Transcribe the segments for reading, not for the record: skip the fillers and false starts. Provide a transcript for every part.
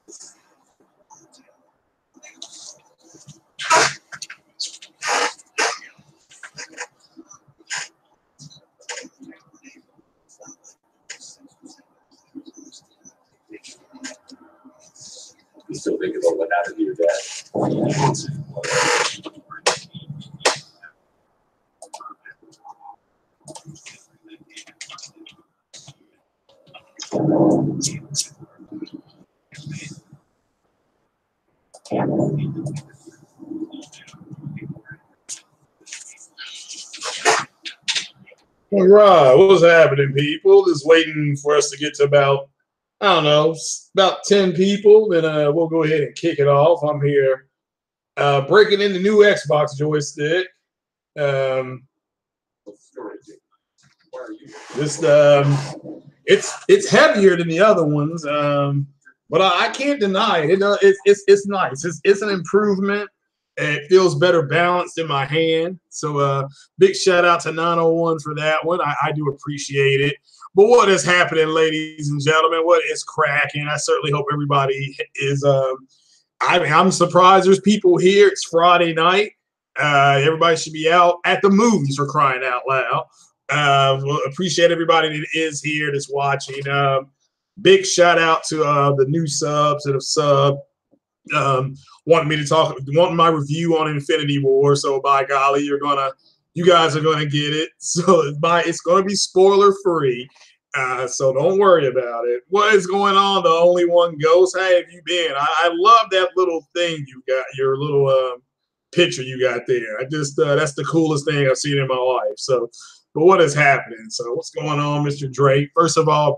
You still think about what happened to your dad? All right, what's happening, people? Just waiting for us to get to about, I don't know, about 10 people. Then we'll go ahead and kick it off. I'm here breaking in the new Xbox joystick. It's heavier than the other ones, but I can't deny it. It's nice. It's an improvement. It feels better balanced in my hand. So big shout out to 901 for that one. I do appreciate it. But what is happening, ladies and gentlemen? What is cracking? I certainly hope everybody is. I'm surprised there's people here. It's Friday night. Everybody should be out at the movies, for crying out loud. Well, appreciate everybody that is here that's watching. Big shout out to the new subs that have subbed. Wanting my review on Infinity War. So by golly, you guys are gonna get it. So it's gonna be spoiler free. So don't worry about it. What is going on? The only one Ghost. How have you been? I love that little thing you got. Your little picture you got there. That's the coolest thing I've seen in my life. So, but what is happening? So what's going on, Mr. Drake? First of all,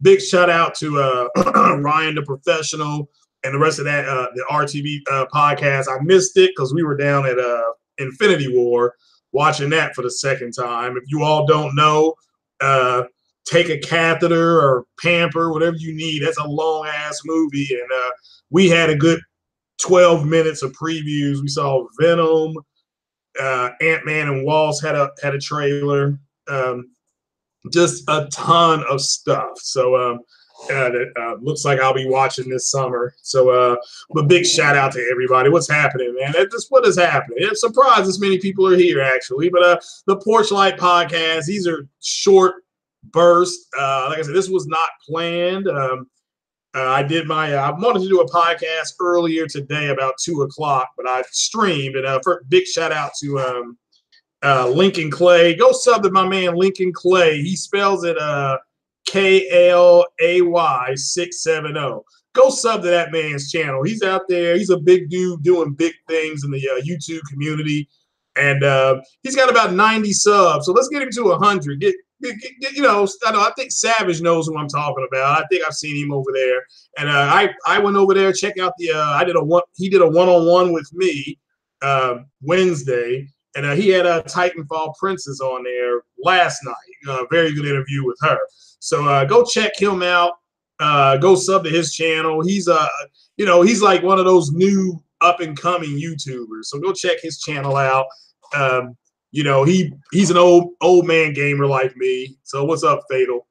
big shout out to Ryan the Professional and the rest of that the RTV podcast. I missed it because we were down at Infinity War watching that for the second time. If you all don't know, take a catheter or pamper, whatever you need. That's a long ass movie, and we had a good 12 minutes of previews. We saw Venom, Ant-Man and Wasp had a trailer, just a ton of stuff. So that looks like I'll be watching this summer. So, but big shout out to everybody. What's happening, man? What is happening? I'm surprised this many people are here, actually. But the PorchLyte podcast, these are short bursts. Like I said, this was not planned. I wanted to do a podcast earlier today about 2 o'clock, but I streamed. And for big shout out to Lincoln Clay. Go sub to my man Lincoln Clay. He spells it KLAY 670. Go sub to that man's channel. He's out there. He's a big dude doing big things in the YouTube community, and he's got about 90 subs. So let's get him to 100. I think Savage knows who I'm talking about. I think I've seen him over there, and I went over there check out the. He did a one-on-one with me Wednesday, and he had a Titanfall Princess on there last night. Very good interview with her. So go check him out. Go sub to his channel. He's he's like one of those new up and coming YouTubers. So go check his channel out. He's an old man gamer like me. So what's up, Fatal?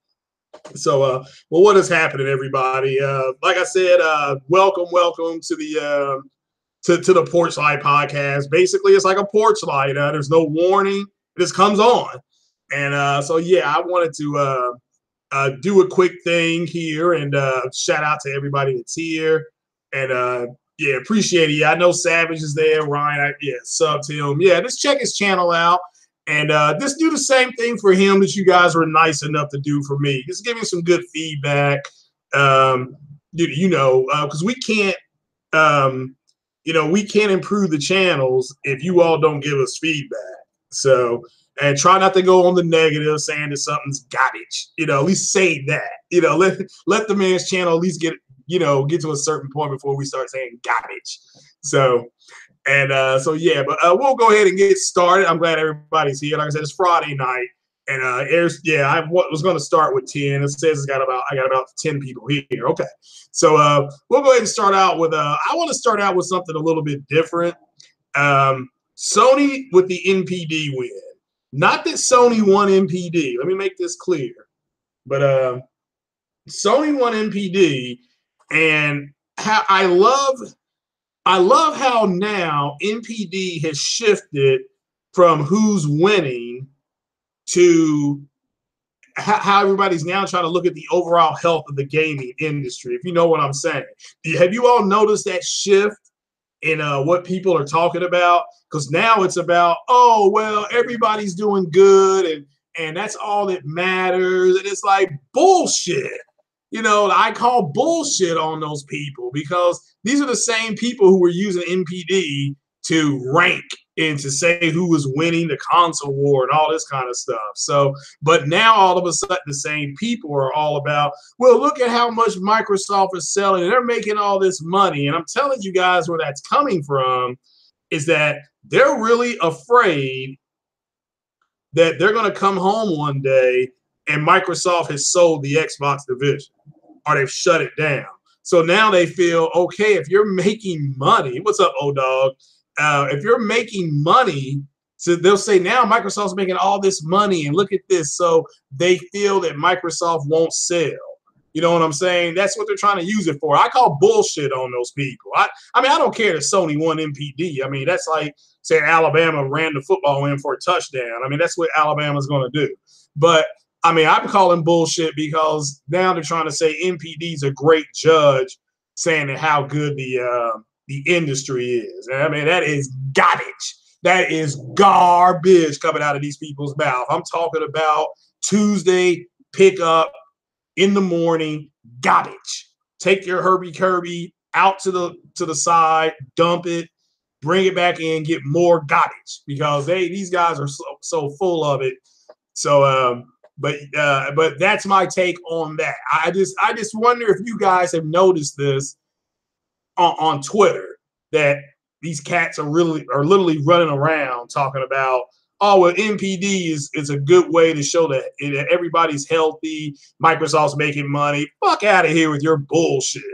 So well, what is happening, everybody? Like I said, welcome to the to the PorchLyte podcast. Basically, it's like a PorchLyte. There's no warning. It just comes on. And so yeah, I wanted to do a quick thing here and shout out to everybody that's here. And yeah, appreciate it. Yeah, I know Savage is there. Ryan, sub to him. Yeah, just check his channel out. And just do the same thing for him that you guys were nice enough to do for me. Just give him some good feedback. Because we can't, we can't improve the channels if you all don't give us feedback. So, and try not to go on the negative saying that something's garbage. At least say that. Let the man's channel at least get to a certain point before we start saying garbage. So, and so yeah, but we'll go ahead and get started. I'm glad everybody's here. Like I said, it's Friday night, and I was going to start with 10. It says I got about 10 people here. Okay, so we'll go ahead and start out with I want to start out with something a little bit different. Sony with the NPD win. Not that Sony won NPD. Let me make this clear. But Sony won NPD, and how I love how now NPD has shifted from who's winning to how everybody's now trying to look at the overall health of the gaming industry, if you know what I'm saying. Have you all noticed that shift in what people are talking about? Because now it's about, oh, well, everybody's doing good and that's all that matters. And it's like bullshit. You know, I call bullshit on those people because these are the same people who were using NPD to rank and to say who was winning the console war and all this kind of stuff. So, but now all of a sudden the same people are all about, well, look at how much Microsoft is selling and they're making all this money. And I'm telling you guys where that's coming from is that they're really afraid that they're going to come home one day and Microsoft has sold the Xbox division or they've shut it down. So now they feel, okay, if you're making money, what's up, O-Dog? If you're making money, so they'll say now Microsoft's making all this money and look at this. So they feel that Microsoft won't sell. You know what I'm saying? That's what they're trying to use it for. I call bullshit on those people. I mean, I don't care that Sony won NPD. I mean, that's like saying Alabama ran the football in for a touchdown. I mean, that's what Alabama's going to do. But I mean, I'm calling bullshit because now they're trying to say NPD's a great judge, saying that how good the industry is. And I mean, that is garbage. That is garbage coming out of these people's mouth. I'm talking about Tuesday pickup in the morning, garbage. Take your Herbie Kirby out to the side, dump it, bring it back in, get more garbage because these guys are so full of it. So but that's my take on that. I just wonder if you guys have noticed this on Twitter, that these cats are literally running around talking about, oh, well, NPD is a good way to show that everybody's healthy, Microsoft's making money. Fuck out of here with your bullshit.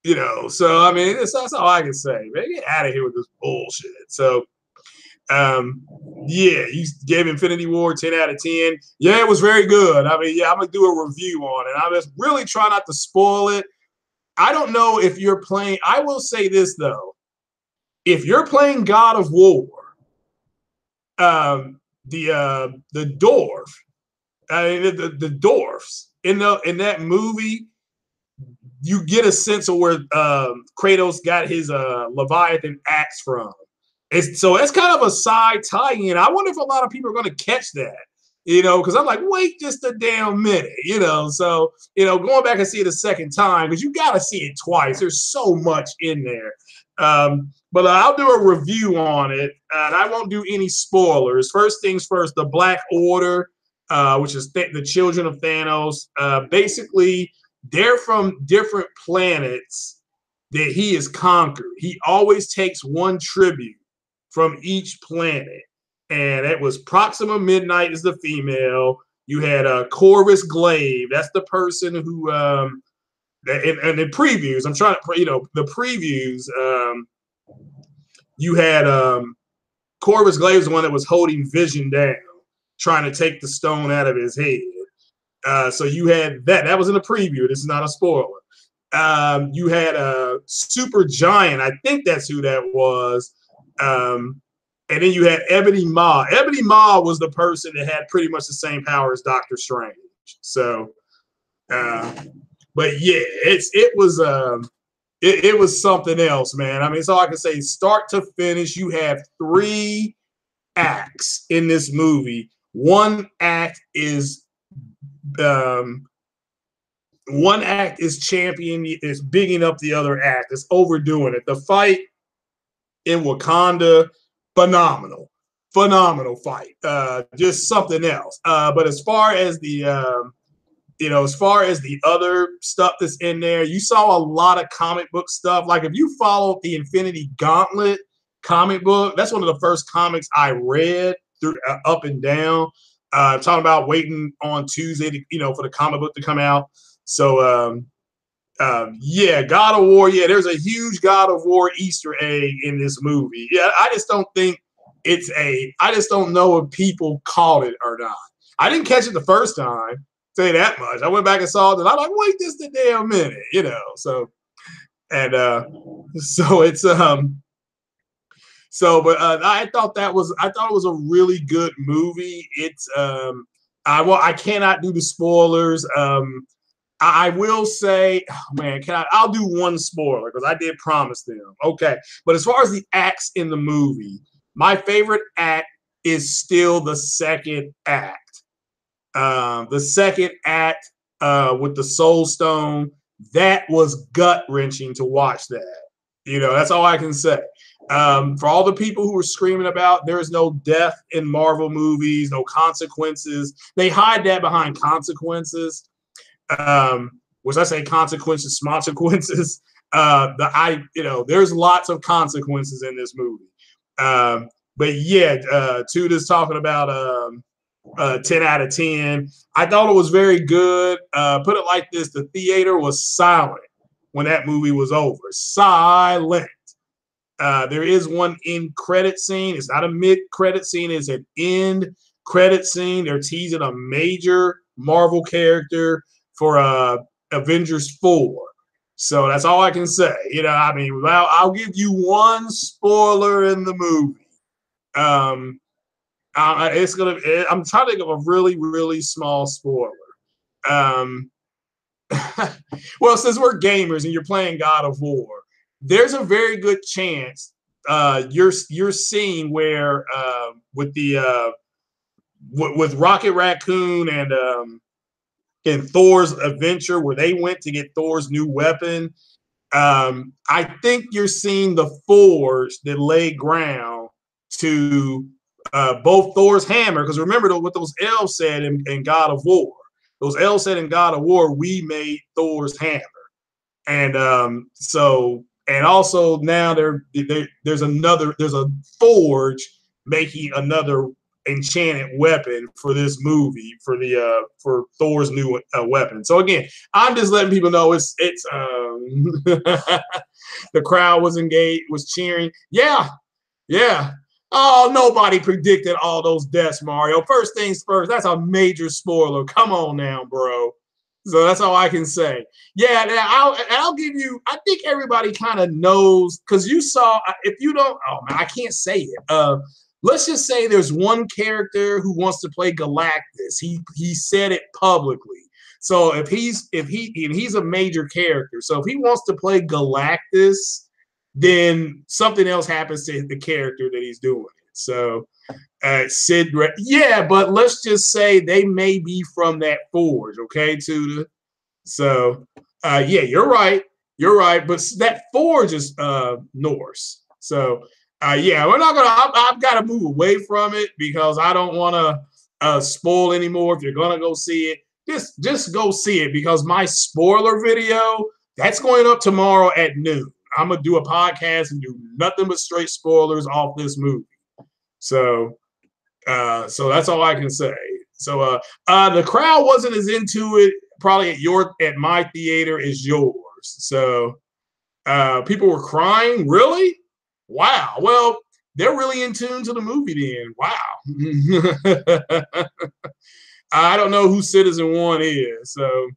You know, so I mean, that's all I can say, man. Get out of here with this bullshit. So yeah, you gave Infinity Ward 10 out of 10. Yeah, it was very good. I mean, yeah, I'm gonna do a review on it. I just really try not to spoil it. I don't know if you're playing. I will say this though: if you're playing God of War, the dwarf, the dwarfs in that movie, you get a sense of where Kratos got his Leviathan axe from. So it's kind of a side tie-in. I wonder if a lot of people are going to catch that, you know, because I'm like, wait just a damn minute, you know. So, you know, going back and see it a second time, because you got to see it twice. There's so much in there. But I'll do a review on it, and I won't do any spoilers. First things first, the Black Order, which is the children of Thanos, basically, they're from different planets that he has conquered. He always takes one tribute from each planet, and it was Proxima Midnight is the female. You had Corvus Glaive, that's the person who and the previews, I'm trying to, you know, the previews, you had Corvus Glaive is the one that was holding Vision down, trying to take the stone out of his head. So you had that was in the preview. This is not a spoiler. You had a Super Giant, I think that's who that was. And then you had Ebony Maw. Ebony Maw was the person that had pretty much the same power as Doctor Strange. So, but yeah, it was something else, man. I mean, it's all I can say. Start to finish, you have 3 acts in this movie. One act is champion, is bigging up the other act. It's overdoing it. The fight in Wakanda, phenomenal fight. Just something else. But as far as the other stuff that's in there, you saw a lot of comic book stuff. Like if you followed the Infinity Gauntlet comic book, that's one of the first comics I read through up and down. Talking about waiting on Tuesday to, for the comic book to come out. So yeah, God of War. Yeah, there's a huge God of War Easter egg in this movie. Yeah, I just don't think I just don't know if people caught it or not. I didn't catch it the first time, say that much. I went back and saw it, and I'm like, wait just a damn minute, So And so it's so, but I thought it was a really good movie. It's I cannot do the spoilers. I will say, oh man, I'll do one spoiler because I did promise them. Okay, but as far as the acts in the movie, my favorite act is still the second act. The second act with the Soul Stone, that was gut wrenching to watch that. You know, that's all I can say. For all the people who were screaming about there is no death in Marvel movies, no consequences, they hide that behind consequences. Which I say consequences, smonsequences. There's lots of consequences in this movie. But yeah, Tuda's talking about 10 out of 10. I thought it was very good. Put it like this: the theater was silent when that movie was over. Silent. There is one end credit scene. It's not a mid credit scene. It's an end credit scene. They're teasing a major Marvel character for Avengers 4. So that's all I can say. You know, I mean, well, I'll give you one spoiler in the movie. I'm trying to think of a really, really small spoiler. Well, since we're gamers and you're playing God of War, there's a very good chance you're seeing where with the with Rocket Raccoon and in Thor's adventure where they went to get Thor's new weapon. I think you're seeing the forge that laid ground to both Thor's hammer, because remember what those elves said in God of War. Those elves said in God of War, we made Thor's hammer. And and also now there's a forge making another enchanted weapon for this movie for Thor's new weapon. So again, I'm just letting people know it's the crowd was engaged, was cheering. Yeah. Oh, nobody predicted all those deaths, Mario. First things first, that's a major spoiler. Come on now, bro. So that's all I can say. Yeah, I'll give you, I think everybody kind of knows, because you saw, if you don't, oh man, I can't say it. Let's just say there's one character who wants to play Galactus. He said it publicly. So if he's a major character. So if he wants to play Galactus, then something else happens to the character that he's doing. So Sid, yeah, but let's just say they may be from that forge, okay, Tuda? So yeah, you're right. But that forge is Norse. So yeah, we're not gonna. I've got to move away from it because I don't want to spoil anymore. If you're gonna go see it, just go see it, because my spoiler video that's going up tomorrow at noon. I'm gonna do a podcast and do nothing but straight spoilers off this movie. So that's all I can say. So the crowd wasn't as into it probably at my theater as yours. So people were crying. Really? Wow. Well, they're really in tune to the movie then. Wow. I don't know who Citizen One is, so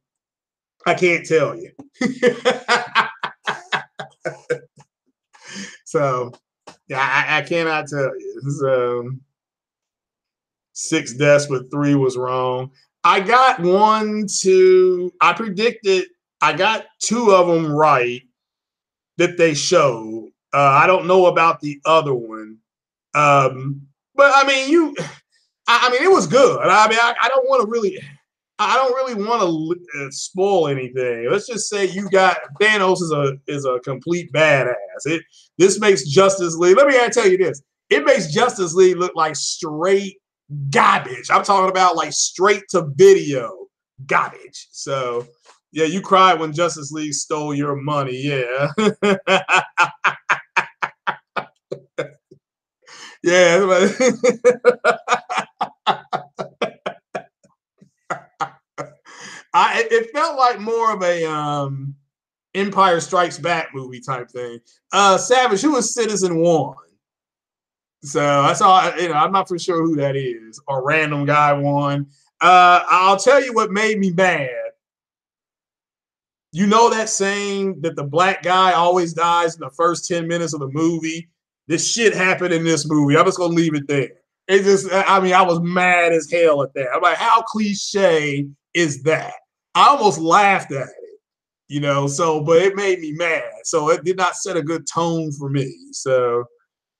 I can't tell you. So yeah, I cannot tell you. So 6 deaths, but 3 was wrong. I got I got 2 of them right that they showed. I don't know about the other one. But I mean, it was good. I mean, I don't really want to spoil anything. Let's just say you got Thanos is a complete badass. This makes Justice League. Let me tell you this. It makes Justice League look like straight garbage. I'm talking about like straight to video garbage. So yeah, you cried when Justice League stole your money. Yeah. Yeah. It felt like more of a Empire Strikes Back movie type thing. Savage, who was Citizen One? So that's all. I'm not for sure who that is. Or random guy won. I'll tell you what made me mad. you know that saying that the black guy always dies in the first 10 minutes of the movie? This shit happened in this movie. I'm just gonna leave it there. It just, I mean, I was mad as hell at that. I'm like, how cliche is that? I almost laughed at it, you know, so, but it made me mad. So it did not set a good tone for me. So,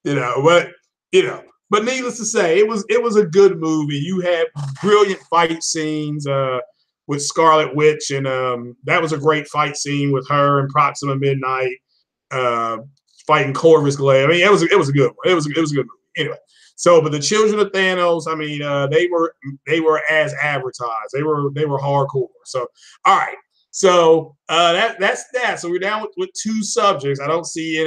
but needless to say, it was a good movie. You had brilliant fight scenes with Scarlet Witch, and that was a great fight scene with her and Proxima Midnight uh, fighting Corvus Glaive. I mean, it was a good one. It was a good movie. Anyway, so but the Children of Thanos, I mean, they were as advertised. They were hardcore. So all right. So that's that. So we're down with two subjects. I don't see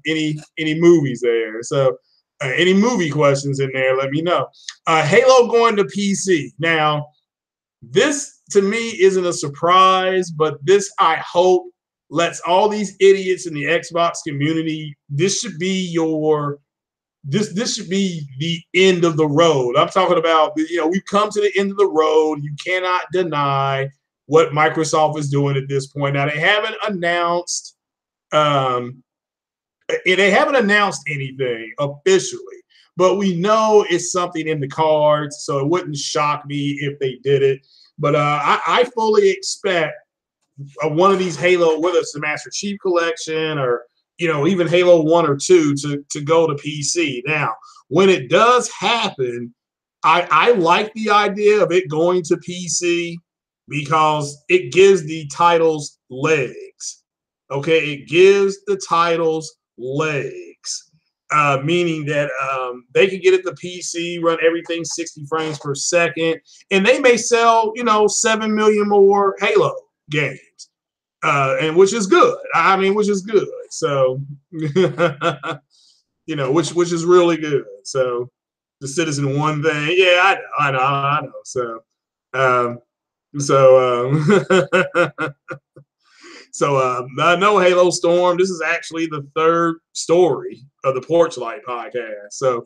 any movies there. So any movie questions in there, let me know. Halo going to PC. Now, this to me isn't a surprise, but this I hope lets all these idiots in the Xbox community, this should be the end of the road. I'm talking about, we've come to the end of the road. You cannot deny what Microsoft is doing at this point. Now they haven't announced anything officially, but we know it's something in the cards, so it wouldn't shock me if they did it. But I fully expect one of these Halo, whether it's the Master Chief Collection or even Halo 1 or 2, to go to PC. Now, when it does happen, I like the idea of it going to PC because it gives the titles legs. Okay, it gives the titles legs, meaning that they can get it to PC, run everything 60 frames per second, and they may sell 7 million more Halo games, and which is good. I mean, which is good. So, which is really good. So, the Citizen One thing, yeah, I know. So, no Halo Storm. This is actually the third story of the PorchLyte podcast. So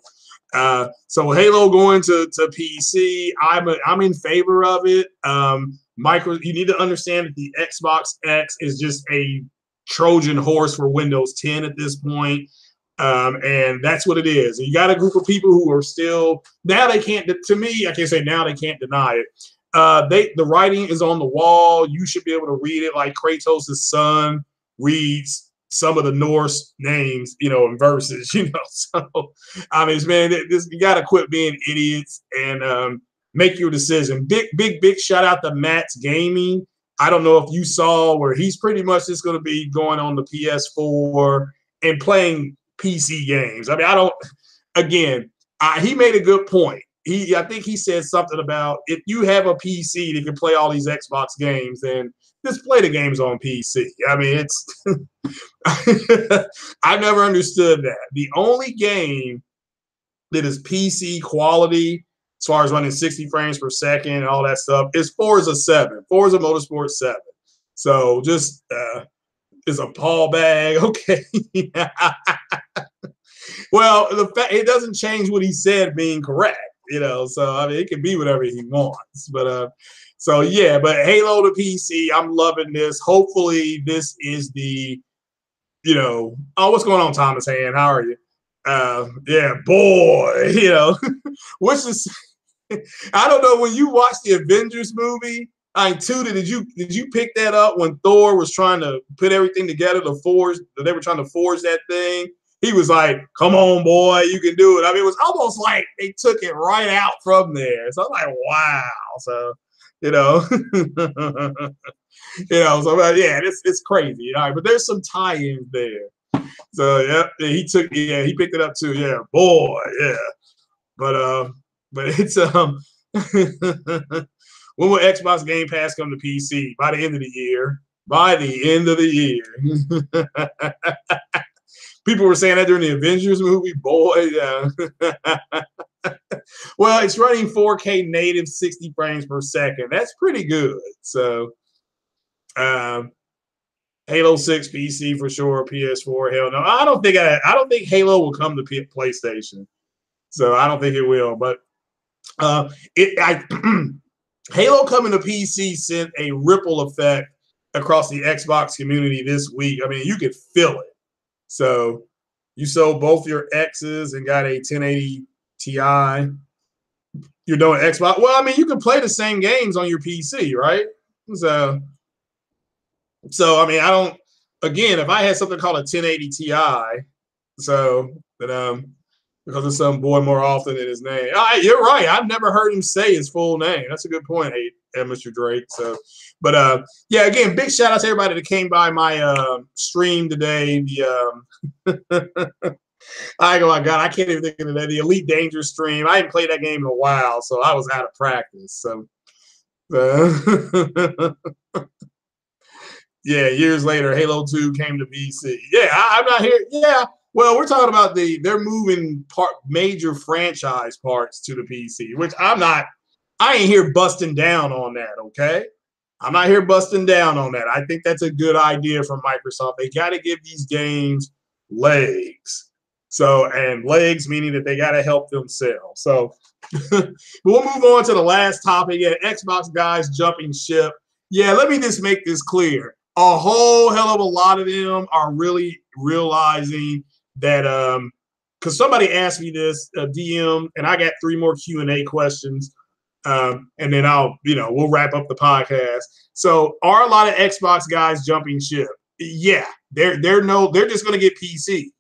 Halo going to PC. I'm in favor of it. You need to understand that the Xbox X is just a Trojan horse for Windows 10 at this point. And that's what it is. And you got a group of people who are still, now they can't, to me, I can say now they can't deny it. The writing is on the wall. You should be able to read it like Kratos' son reads some of the Norse names, in verses, So, I mean, man, you got to quit being idiots and make your decision. Big shout out to Matt's Gaming. I don't know if you saw where he's pretty much just going to be going on the PS4 and playing PC games. I mean, he made a good point. I think he said something about if you have a PC that can play all these Xbox games, then just play the games on PC. I mean, it's I never understood that. The only game that is PC quality as far as running 60 frames per second and all that stuff is Forza Motorsport 7. So just is a Paul bag. Okay. Well, the fact it doesn't change what he said being correct. So I mean, it can be whatever he wants, but but Halo to PC, I'm loving this. Hopefully, this is the, what's going on, Thomas Hand? How are you? Yeah, boy, which is, I don't know, when you watch the Avengers movie, Tuda, did you pick that up when Thor was trying to put everything together they were trying to forge that thing? He was like, come on, boy, you can do it. I mean, it was almost like they took it right out from there. So I'm like, wow. So, it's crazy. All right, but there's some tie-ins there. So, he picked it up too. Yeah, boy, yeah. But it's, when will Xbox Game Pass come to PC? By the end of the year. By the end of the year. People were saying that during the Avengers movie. Boy, yeah. Well, it's running 4K native 60 frames per second. That's pretty good. So, Halo 6 PC for sure. PS4, hell no. I don't think Halo will come to PlayStation. So I don't think it will. But Halo coming to PC sent a ripple effect across the Xbox community this week. I mean, you could feel it. So you sold both your X's and got a 1080 Ti. You're doing Xbox. Well, I mean, you can play the same games on your PC, right? So I mean, I don't. Again, if I had something called a 1080 Ti, so but because of some boy more often than his name. You're right. I've never heard him say his full name. That's a good point, Mr. Drake. So, but yeah, again, big shout out to everybody that came by my stream today. Oh my God, I can't even think of that. The Elite Dangerous stream. I hadn't played that game in a while, so I was out of practice. So, yeah, years later, Halo 2 came to PC. Yeah, I'm not here. Yeah, well, we're talking about they're moving major franchise parts to the PC, which I ain't here busting down on that, okay? I'm not here busting down on that. I think that's a good idea from Microsoft. They got to give these games legs. So, and legs meaning that they got to help themselves. So, but we'll move on to the last topic. Yeah, Xbox guys jumping ship. Yeah, let me just make this clear. A whole hell of a lot of them are really realizing that because somebody asked me this DM, and I got 3 more Q&A questions, and then we'll wrap up the podcast. So, are a lot of Xbox guys jumping ship? Yeah, they're just going to get PCs.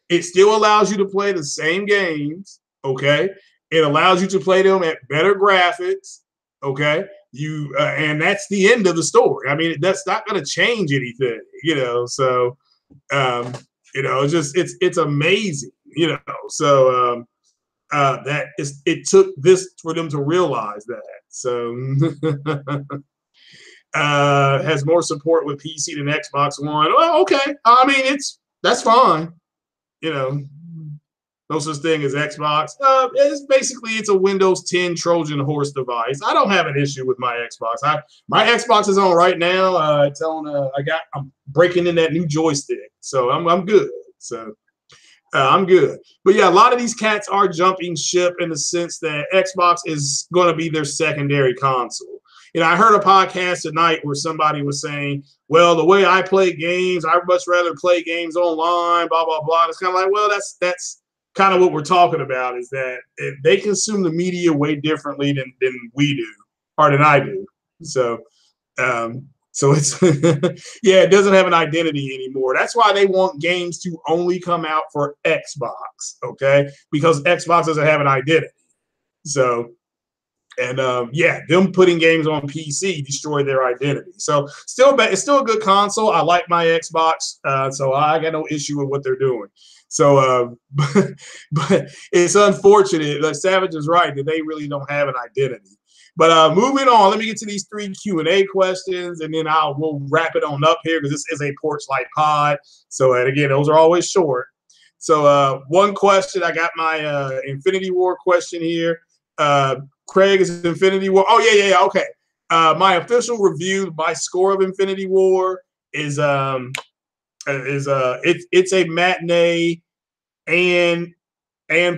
It still allows you to play the same games, okay? It allows you to play them at better graphics, okay? And that's the end of the story. I mean, that's not going to change anything, So, it's amazing, So it took this for them to realize that. So, has more support with PC than Xbox One. Well, okay. I mean, that's fine. No such thing as Xbox. It's a Windows 10 Trojan horse device. I don't have an issue with my Xbox. My Xbox is on right now. I'm breaking in that new joystick, so I'm good. So I'm good. But yeah, a lot of these cats are jumping ship in the sense that Xbox is going to be their secondary console. I heard a podcast tonight where somebody was saying, well, the way I play games, I'd much rather play games online, blah, blah, blah. And it's kind of like, well, that's kind of what we're talking about, is that they consume the media way differently than we do, or than I do. So it's yeah, it doesn't have an identity anymore. That's why they want games to only come out for Xbox, okay? Because Xbox doesn't have an identity. So, and yeah, them putting games on PC destroyed their identity. So it's still a good console. I like my Xbox, so I got no issue with what they're doing. So, but it's unfortunate. Like Savage is right that they really don't have an identity. But moving on, let me get to these 3 Q&A questions, and then we'll wrap it on up here because this is a PorchLyte pod. So, and again, those are always short. So, one question, I got my Infinity War question here. Craig, is Infinity War? Oh, yeah, okay. My official review, my score of Infinity War is it's a matinee and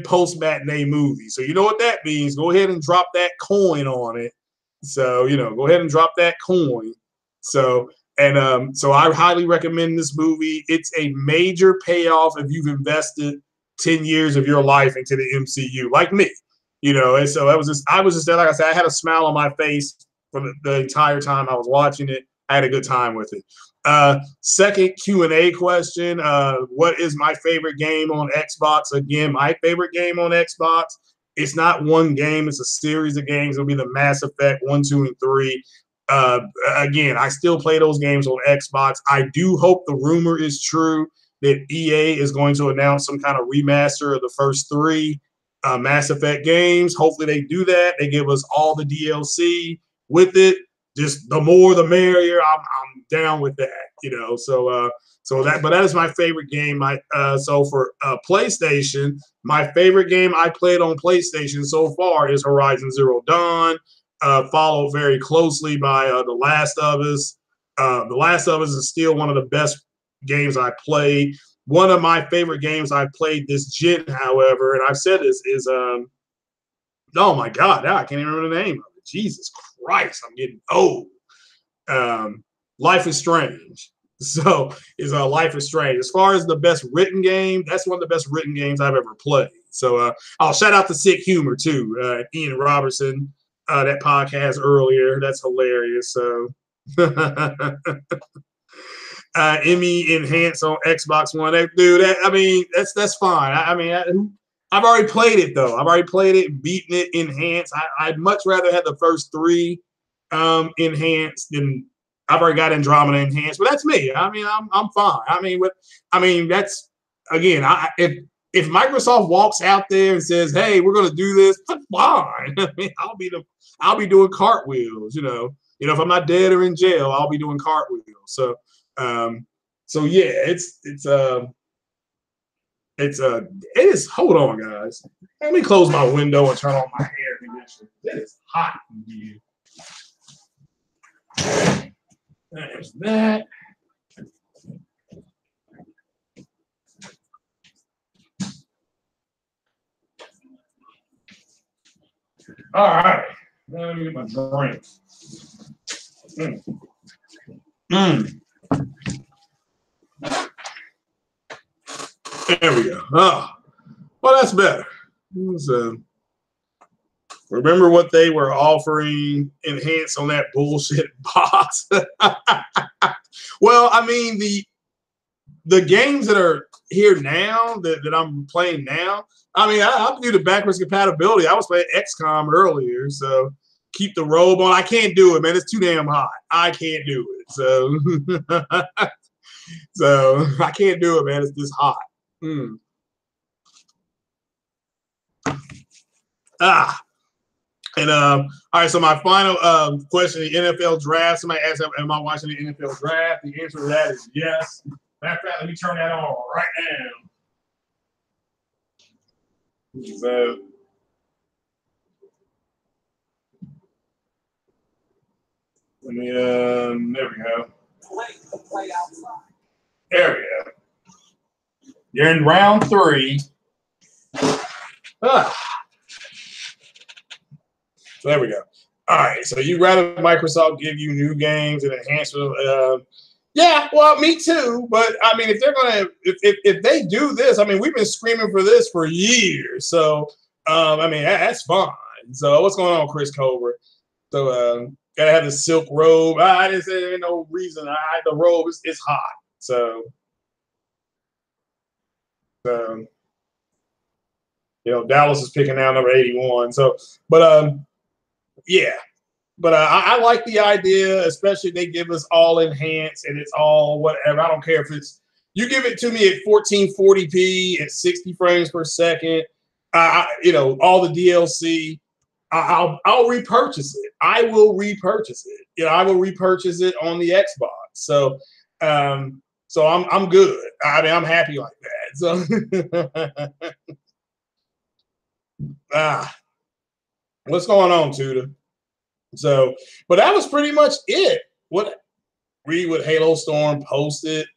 post matinee movie. So you know what that means. Go ahead and drop that coin on it. So go ahead and drop that coin. So so I highly recommend this movie. It's a major payoff if you've invested 10 years of your life into the MCU, like me. And so I was just there, like I said, I had a smile on my face for the entire time I was watching it. I had a good time with it. Second Q&A question. What is my favorite game on Xbox? Again, my favorite game on Xbox, it's not one game, it's a series of games. It'll be the Mass Effect 1, 2, and 3. Again, I still play those games on Xbox. I do hope the rumor is true that EA is going to announce some kind of remaster of the first 3 Mass Effect games. Hopefully they do that. They give us all the DLC with it. Just the more the merrier. I'm down with that, but that is my favorite game. So for PlayStation, my favorite game I played on PlayStation so far is Horizon Zero Dawn, followed very closely by The Last of Us. The Last of Us is still one of the best games I played. One of my favorite games I played this gen, however, and I've said this, is oh my God, now I can't even remember the name of it. Jesus Christ, I'm getting old. Life is Strange. So is Life is Strange. As far as the best written game, that's one of the best written games I've ever played. So I'll shout out to Sick Humor too, Ian Robertson, that podcast earlier. That's hilarious. So Emmy Enhance on Xbox One. Dude, that's fine. I've already played it though. I've already played it, beaten it, Enhanced. I'd much rather have the first 3 enhanced than I've already got Andromeda enhanced, but that's me. I'm fine. That's again. If Microsoft walks out there and says, "Hey, we're going to do this," that's fine. I'll be doing cartwheels. If I'm not dead or in jail, I'll be doing cartwheels. So yeah, it is. Hold on, guys. Let me close my window and turn on my air conditioner. It is hot in here. There's that. All right. Let me get my drink. There we go. Oh, well, that's better. Remember what they were offering Enhanced on that bullshit box? Well, the games that are here now that I'm playing now, I'll do the backwards compatibility. I was playing XCOM earlier, so keep the robe on. I can't do it, man. It's too damn hot. I can't do it. So, so I can't do it, man. It's this hot. And all right, so my final question: the NFL draft. Somebody asked, "Am I watching the NFL draft?" The answer to that is yes. Matter of fact, let me turn that on right now. So, let me. There we go. Play outside. There we go. You're in round 3. So there we go. All right. So you rather Microsoft give you new games and enhancements? Yeah. Well, me too. But if they're gonna, if they do this, we've been screaming for this for years. So that's fine. So what's going on, Chris Cobra? So gotta have the silk robe. I didn't say there ain't no reason. The robe is hot. So. Dallas is picking now number 81. So, but yeah, but I like the idea, especially if they give us all enhanced and it's all whatever. I don't care if it's you give it to me at 1440p at 60 frames per second. All the DLC. I'll repurchase it. I will repurchase it. I will repurchase it on the Xbox. So, so I'm good. I'm happy like that. So. What's going on, Tudor? So, but that was pretty much it. Read what Halo Storm posted,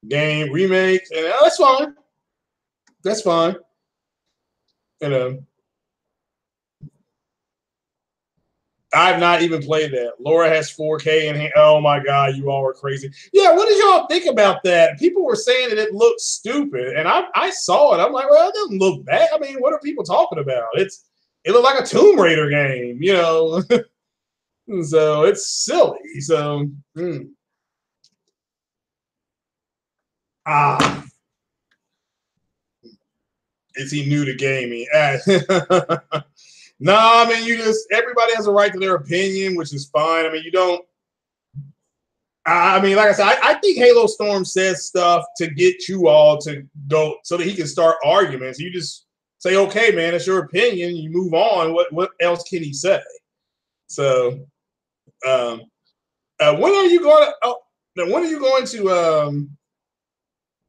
game remakes, and that's fine. That's fine. I've not even played that. Laura has 4K and oh my god, you all were crazy. Yeah, what did y'all think about that? People were saying that it looked stupid, and I saw it. I'm like, well, it doesn't look bad. What are people talking about? It looked like a Tomb Raider game, So it's silly. So is he new to gaming? No, everybody has a right to their opinion, which is fine. You don't. Like I said, I think Halo Storm says stuff to get you all to go so that he can start arguments. You just say, okay, man, it's your opinion. You move on. What else can he say? So, when are you going to? When are you going to?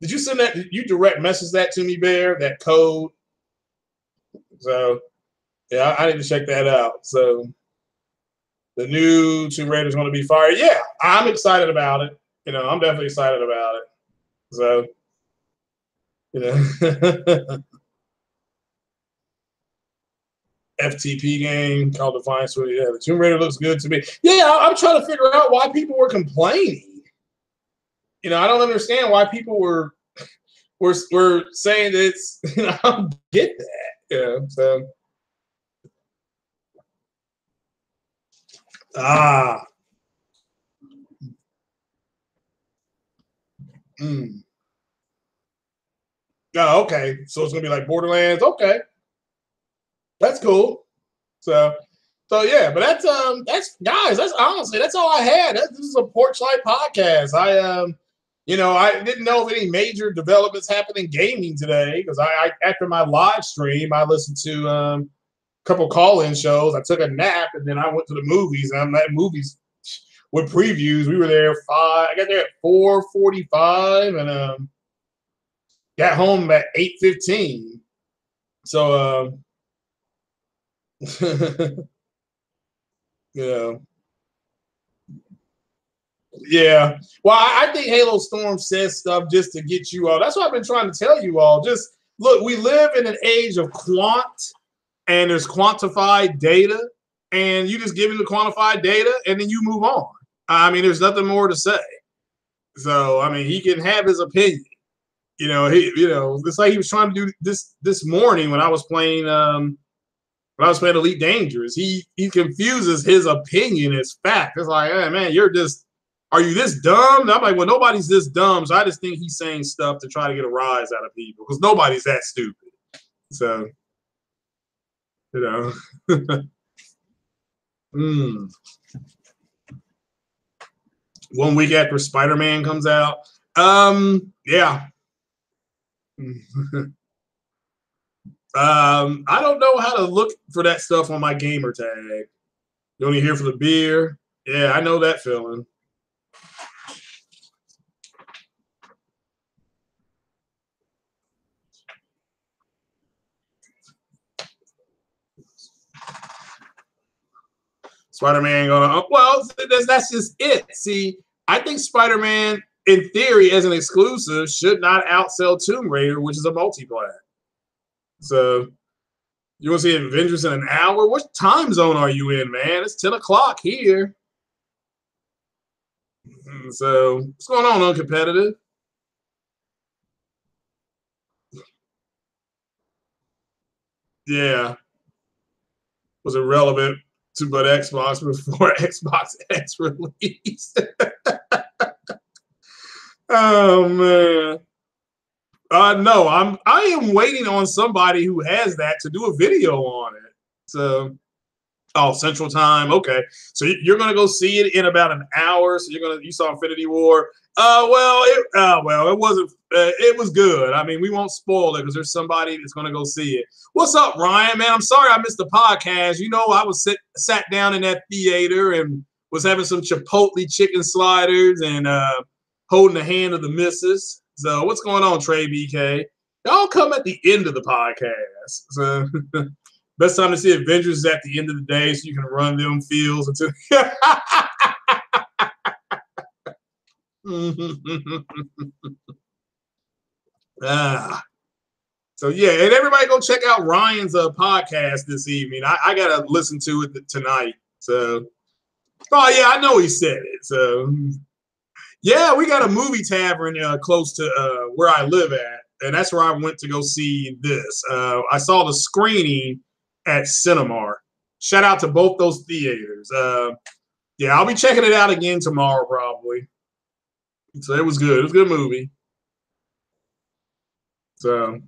Did you send that? You direct message that to me, Bear? That code. So. Yeah, I need to check that out. So the new Tomb Raider is going to be fire. Yeah, I'm excited about it. I'm definitely excited about it. So, FTP game called Defiance. Yeah, the Tomb Raider looks good to me. Yeah, I'm trying to figure out why people were complaining. You know, I don't understand why people were saying that it's. You know, I don't get that. Yeah, so Mm. Oh, okay. So it's gonna be like Borderlands. Okay, that's cool. So yeah, but that's guys. That's honestly that's all I had. This is a PorchLyte podcast. I didn't know of any major developments happening in gaming today because I after my live stream I listened to a couple call-in shows. I took a nap and then I went to the movies. And I'm at movies with previews. We were there I got there at 4:45 and got home at 8:15. So you know. Yeah. Well, I think Halo Storm says stuff just to get you all. That's what I've been trying to tell you all. Just look, we live in an age of quant and there's quantified data, and you just give him the quantified data and then you move on. I mean, there's nothing more to say. So, I mean, he can have his opinion. It's like he was trying to do this morning when I was playing Elite Dangerous. He confuses his opinion as fact. It's like, hey, man, are you this dumb? And I'm like, well, nobody's this dumb. So I just think he's saying stuff to try to get a rise out of people because nobody's that stupid. So, mm. 1 week after Spider-Man comes out. Yeah. I don't know how to look for that stuff on my gamer tag. You only here for the beer. Yeah, I know that feeling. Spider-Man that's just it. See, I think Spider-Man, in theory, as an exclusive, should not outsell Tomb Raider, which is a multiplayer. So you want to see Avengers in an hour? What time zone are you in, man? It's 10 o'clock here. So what's going on, uncompetitive? Yeah. Was irrelevant to but Xbox before Xbox X released. Oh man. No, I am waiting on somebody who has that to do a video on it. So, Central Time. Okay, so you're gonna go see it in about an hour. So you saw Infinity War. It wasn't. It was good. I mean, we won't spoil it because there's somebody that's gonna go see it. What's up, Ryan? Man, I'm sorry I missed the podcast. You know, I was sat down in that theater and was having some Chipotle chicken sliders and holding the hand of the missus. So what's going on, Trey BK? Y'all come at the end of the podcast. So best time to see Avengers is at the end of the day, so you can run them fields until. So yeah, and everybody go check out Ryan's podcast this evening. I gotta listen to it tonight. So, I know he said it. So. Yeah, we got a movie tavern close to where I live at, and that's where I went to go see this. I saw the screening at Cinemark. Shout out to both those theaters. Yeah, I'll be checking it out again tomorrow probably. So it was good. It was a good movie. So,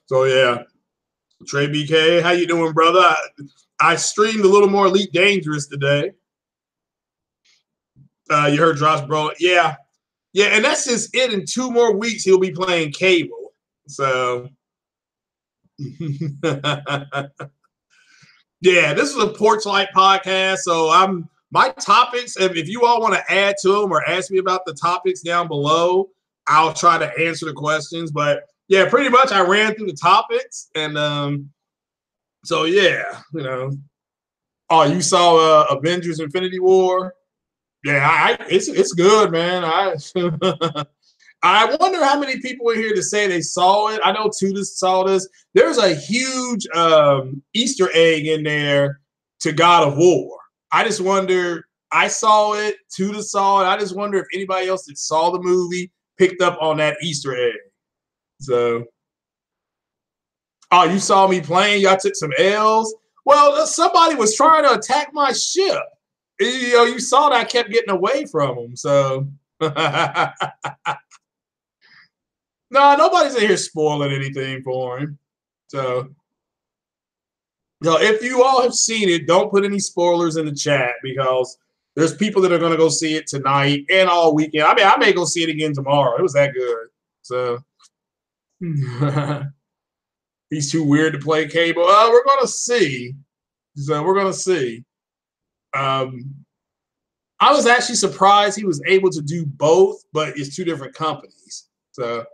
So yeah. Trey BK, how you doing, brother? I streamed a little more Elite Dangerous today. You heard Josh Bro. Yeah, and that's just it. In 2 more weeks, he'll be playing Cable. So, yeah, this is a PorchLyte podcast. So my topics. If you all want to add to them or ask me about the topics down below, I'll try to answer the questions. But yeah, pretty much I ran through the topics and so yeah, Oh, you saw Avengers Infinity War? Yeah, it's good, man. I wonder how many people in here to say they saw it. I know Tudor saw this. There's a huge Easter egg in there to God of War. I just wonder, I saw it, Tudor saw it. I just wonder if anybody else that saw the movie picked up on that Easter egg. So, oh, you saw me playing? Y'all took some L's? Well, somebody was trying to attack my ship. You know, you saw that I kept getting away from them. So, no, nobody's in here spoiling anything for him. So, no, if you all have seen it, don't put any spoilers in the chat because there's people that are going to go see it tonight and all weekend. I mean, I may go see it again tomorrow. It was that good. So, he's too weird to play cable. We're going to see. So, we're going to see. I was actually surprised he was able to do both, but it's two different companies. So,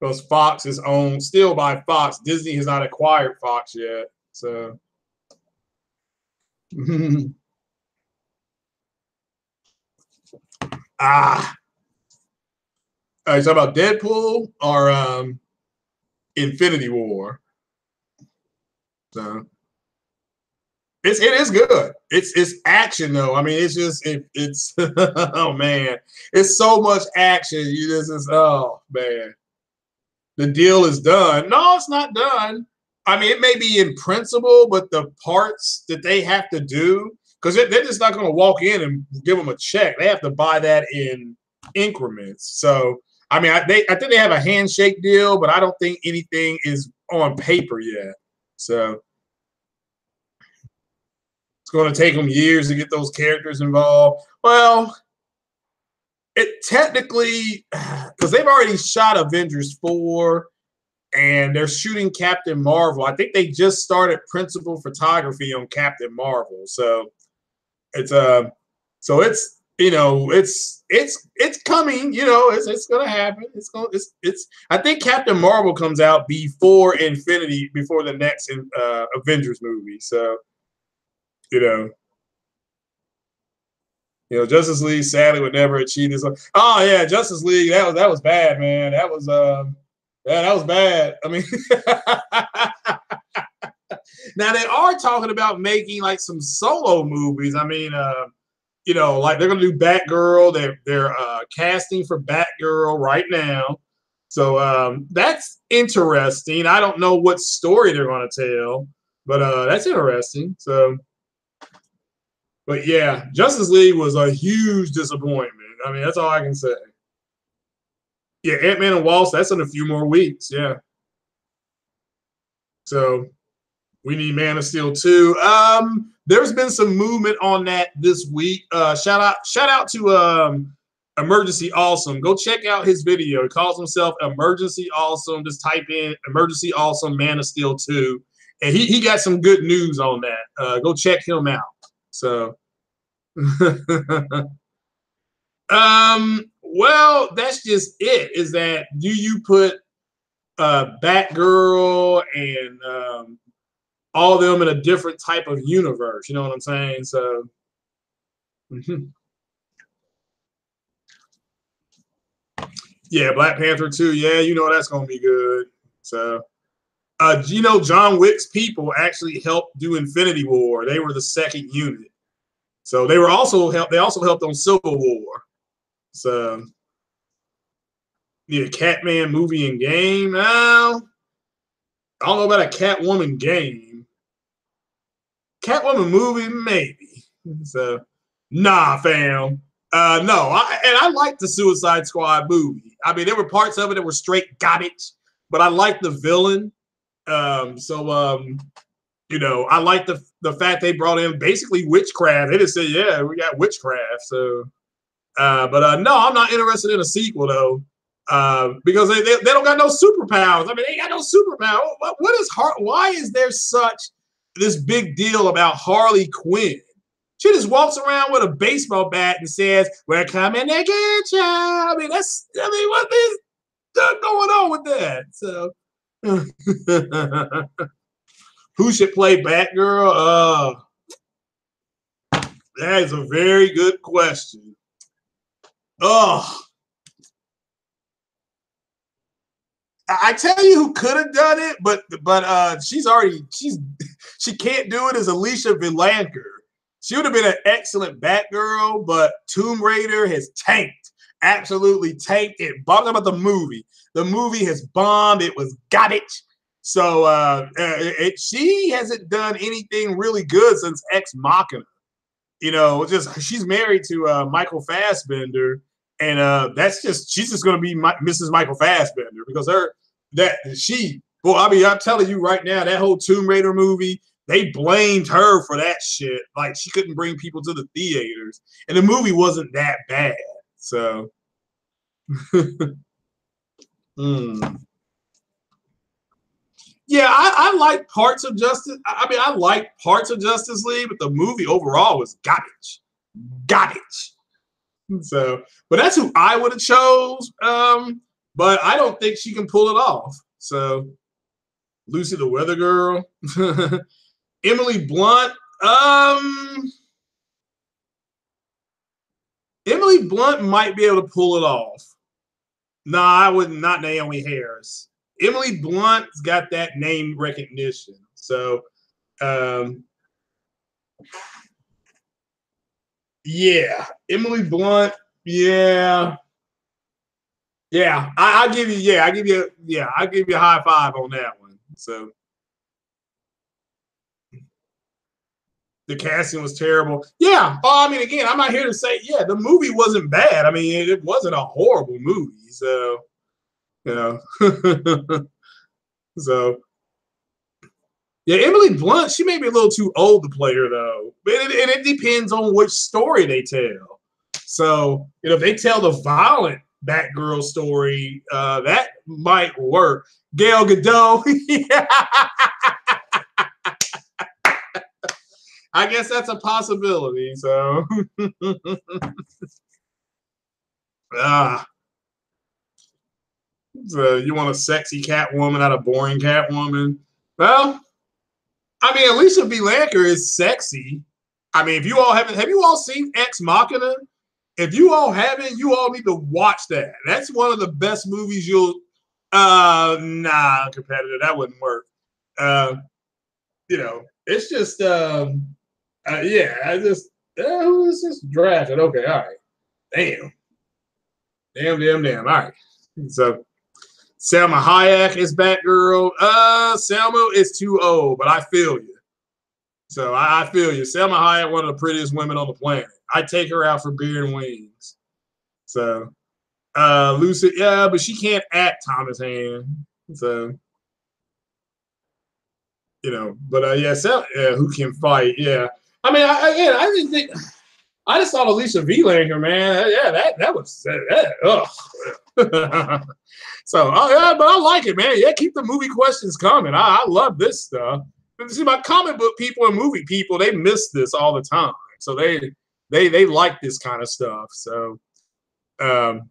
because Fox is owned still by Fox. Disney has not acquired Fox yet. So, you talking about Deadpool or Infinity War? So, it is good. It's action though. I mean, it's just it's oh man, it's so much action. You just oh man. The deal is done. No, it's not done. I mean, it may be in principle, but the parts that they have to do, because they're just not going to walk in and give them a check. They have to buy that in increments. So, I mean, I think they have a handshake deal, but I don't think anything is on paper yet. So, it's going to take them years to get those characters involved. Well, it technically, because they've already shot Avengers 4 and they're shooting Captain Marvel. I think they just started principal photography on Captain Marvel. So it's you know, it's coming, you know, it's gonna happen. I think Captain Marvel comes out before the next Avengers movie. So, you know, Justice League sadly would never achieve this. Oh yeah, Justice League. That was bad, man. That was that was bad. I mean, now they are talking about making like some solo movies. I mean, like they're gonna do Batgirl. They're casting for Batgirl right now. So that's interesting. I don't know what story they're gonna tell, but that's interesting. So. But yeah, Justice League was a huge disappointment. I mean, that's all I can say. Yeah, Ant-Man and Wasp, that's in a few more weeks. Yeah. So we need Man of Steel 2. There's been some movement on that this week. Shout out to Emergency Awesome. Go check out his video. He calls himself Emergency Awesome. Just type in Emergency Awesome Man of Steel 2. And he got some good news on that. Go check him out. So, well, that's just it. Is that do you put Batgirl and all of them in a different type of universe? You know what I'm saying? So, yeah, Black Panther 2. Yeah, you know that's gonna be good. So. John Wick's people actually helped do Infinity War. They were the second unit. So they also helped on Civil War. So need a Catman movie and game. I don't know about a Catwoman game. Catwoman movie, maybe. So nah, fam. No, I liked the Suicide Squad movie. I mean, there were parts of it that were straight garbage, but I liked the villain. I like the fact they brought in basically witchcraft. They just said, yeah, we got witchcraft. So, no, I'm not interested in a sequel though, because they don't got no superpowers. I mean, they got no superpower. What is why is there such this big deal about Harley Quinn? She just walks around with a baseball bat and says, "We're coming to get you." I mean, what is going on with that? So. Who should play Batgirl? That is a very good question. Oh, I tell you who could have done it, but she can't do it as Alicia Vikander. She would have been an excellent Batgirl, but Tomb Raider has tanked, absolutely tanked. It bombed about the movie. The movie has bombed. It was garbage. So she hasn't done anything really good since Ex Machina. Just she's married to Michael Fassbender, and she's just going to be Mrs. Michael Fassbender because I'm telling you right now, that whole Tomb Raider movie, they blamed her for that shit. Like she couldn't bring people to the theaters, and the movie wasn't that bad. So, yeah, I like parts of Justice. I like parts of Justice League, but the movie overall was garbage. So, but that's who I would have chose. But I don't think she can pull it off. So, Lucy the Weather Girl, Emily Blunt. Emily Blunt might be able to pull it off. No, I wouldn't. Not Naomi Harris. Emily Blunt's got that name recognition. So, yeah, Emily Blunt. Yeah. I give you a high five on that one. So the casting was terrible. Yeah. Oh, I mean, again, I'm not here to say, the movie wasn't bad. I mean, it wasn't a horrible movie. So, so yeah, Emily Blunt, she may be a little too old to play her though. But it depends on which story they tell. So, if they tell the violent Batgirl story, that might work. Gal Gadot, I guess that's a possibility. So, so you want a sexy Catwoman, not a boring Catwoman? Well, I mean, Alicia Vikander is sexy. I mean, if you all haven't, have you all seen Ex Machina? If you all haven't, you all need to watch that. That's one of the best movies you'll. Nah, competitor, that wouldn't work. It's just. Who is this drafted? Okay, all right. Damn. All right. So, Selma Hayek is Batgirl. Selma is too old, but I feel you. So I feel you. Selma Hayek, one of the prettiest women on the planet. I'd take her out for beer and wings. So, Lucy, but she can't act Thomas Hand. So, who can fight? Yeah. I mean, I didn't think. I just thought Alicia Vikander, man. Yeah, that was. So, but I like it, man. Yeah, keep the movie questions coming. I love this stuff. See, my comic book people and movie people, they miss this all the time. So they like this kind of stuff. So, but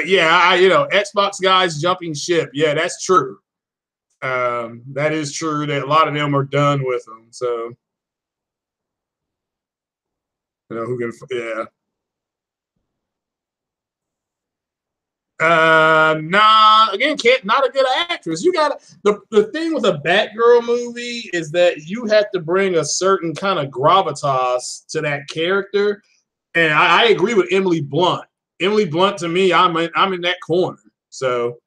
yeah, Xbox guys jumping ship. Yeah, that's true. That is true that a lot of them are done with them. So, who can, yeah. Nah, again, not a good actress. You got the thing with a Batgirl movie is that you have to bring a certain kind of gravitas to that character, and I agree with Emily Blunt. Emily Blunt, to me, I'm in that corner. So,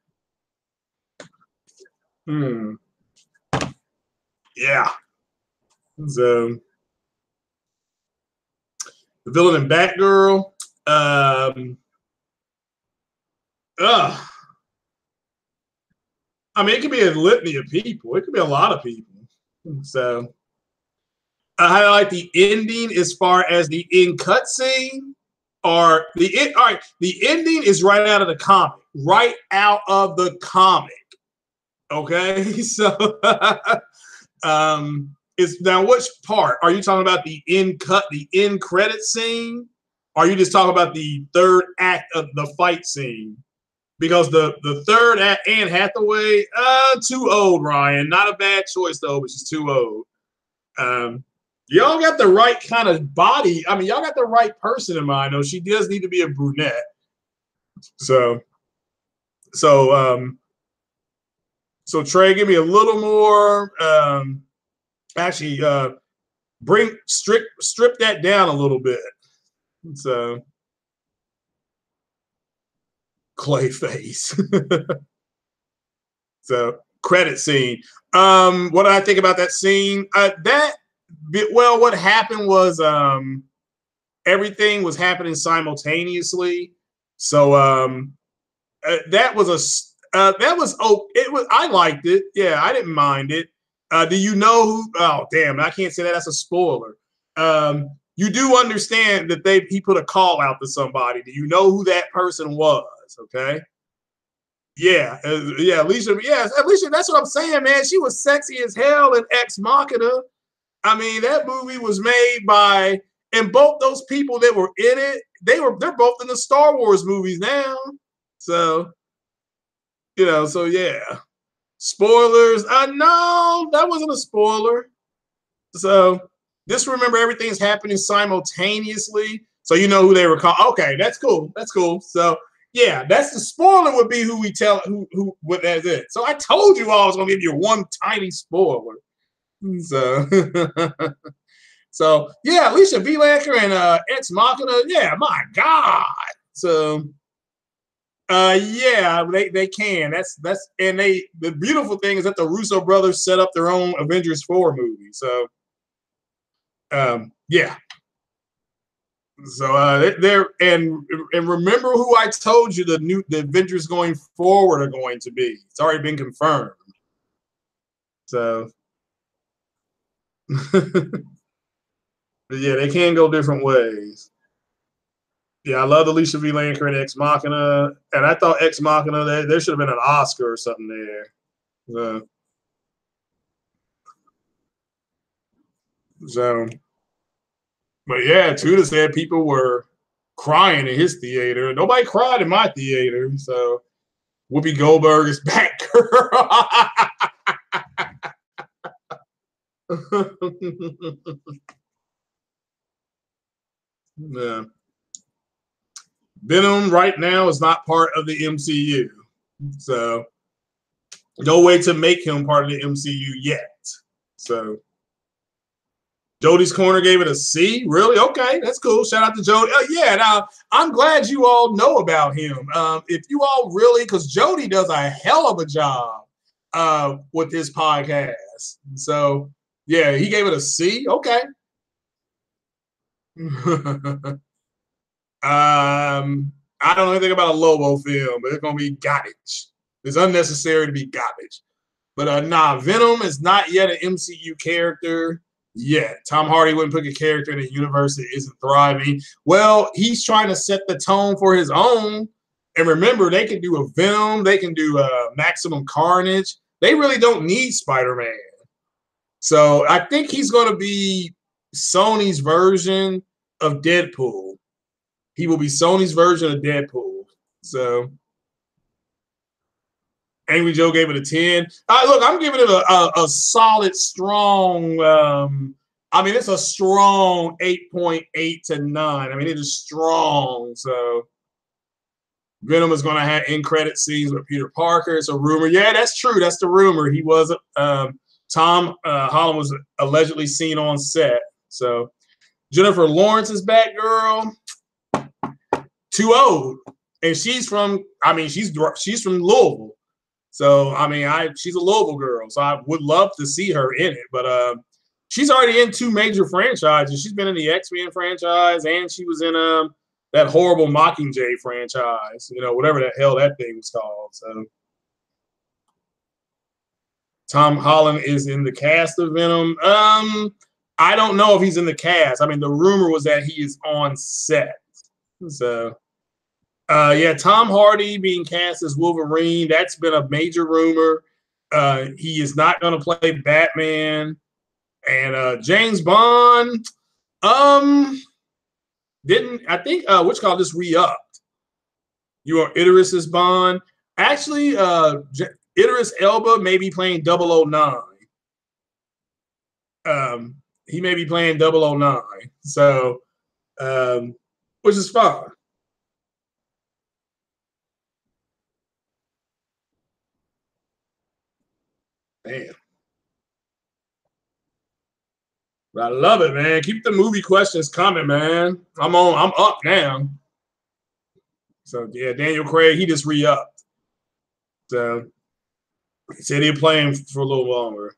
yeah. So, the villain in Batgirl. I mean, it could be a litany of people. It could be a lot of people. So, I highlight the ending as far as the end cutscene, or all right. The ending is right out of the comic. Right out of the comic. Okay, so is now which part are you talking about? The end credit scene? Or are you just talking about the third act of the fight scene? Because the third act, Anne Hathaway, too old, Ryan. Not a bad choice though, but she's too old. Y'all got the right kind of body. I mean, y'all got the right person in mind. Though she does need to be a brunette. So So Trey, give me a little more. Actually, strip that down a little bit. So Clayface. So credit scene. What did I think about that scene? What happened was everything was happening simultaneously. So that was I liked it. Yeah, I didn't mind it. Do you know who? Oh, damn! I can't say that. That's a spoiler. You do understand that he put a call out to somebody. Do you know who that person was? Okay. Yeah, yeah, Alicia. Yes, Alicia. That's what I'm saying, man. She was sexy as hell in Ex Machina. I mean, that movie was made by, and both those people that were in it, they're both in the Star Wars movies now. So, so yeah. Spoilers. No, that wasn't a spoiler. So just remember everything's happening simultaneously. So you know who they were called. Okay, that's cool. That's cool. So yeah, that's the spoiler would be who we tell who what that is. So I told you all I was gonna give you one tiny spoiler. So so yeah, Alicia Vikander and Ex Machina. Yeah, my God. So yeah, they can. That's and the beautiful thing is that the Russo brothers set up their own Avengers 4 movie. So yeah. So they're and remember who I told you the Avengers going forward are going to be. It's already been confirmed. So yeah, they can go different ways. Yeah, I love Alicia Vikander and Ex Machina, and I thought Ex Machina there should have been an Oscar or something there. So but yeah, Tudor said people were crying in his theater. Nobody cried in my theater. So Whoopi Goldberg is back, girl. Yeah. Venom right now is not part of the MCU. So no way to make him part of the MCU yet. So Jody's Corner gave it a C. Really? Okay, that's cool. Shout out to Jody. Yeah, now I'm glad you all know about him. If you all really, because Jody does a hell of a job with his podcast. So yeah, he gave it a C. Okay. I don't know anything about a Lobo film, but it's gonna be garbage. It's unnecessary to be garbage. But nah, Venom is not yet an MCU character yet. Tom Hardy wouldn't put a character in a universe that isn't thriving. Well, he's trying to set the tone for his own. And remember, they can do a Venom, they can do a Maximum Carnage. They really don't need Spider-Man. So I think he's going to be Sony's version of Deadpool. He will be Sony's version of Deadpool. So Angry Joe gave it a 10. Look, I'm giving it a solid, strong. I mean, it's a strong 8.8 to 9. I mean, it is strong. So Venom is going to have end credit scenes with Peter Parker. It's a rumor. Yeah, that's true. That's the rumor. He was Tom Holland was allegedly seen on set. So Jennifer Lawrence is back, girl. Too old, and she's from. I mean, she's from Louisville. So I mean, she's a Louisville girl, so I would love to see her in it. But she's already in 2 major franchises. She's been in the X-Men franchise, and she was in that horrible Mockingjay franchise. Whatever the hell that thing was called. So Tom Holland is in the cast of Venom. I don't know if he's in the cast. I mean, the rumor was that he is on set. So. Yeah, Tom Hardy being cast as Wolverine, that's been a major rumor. He is not going to play Batman. And James Bond, didn't, I think, what's called this re-upped. You are Idris's Bond. Actually, Idris Elba may be playing 009. He may be playing 009. So, which is fine. Man. I love it, man. Keep the movie questions coming, man. I'm up now. So yeah, Daniel Craig, he just re-upped. So he said he'll play him for a little longer.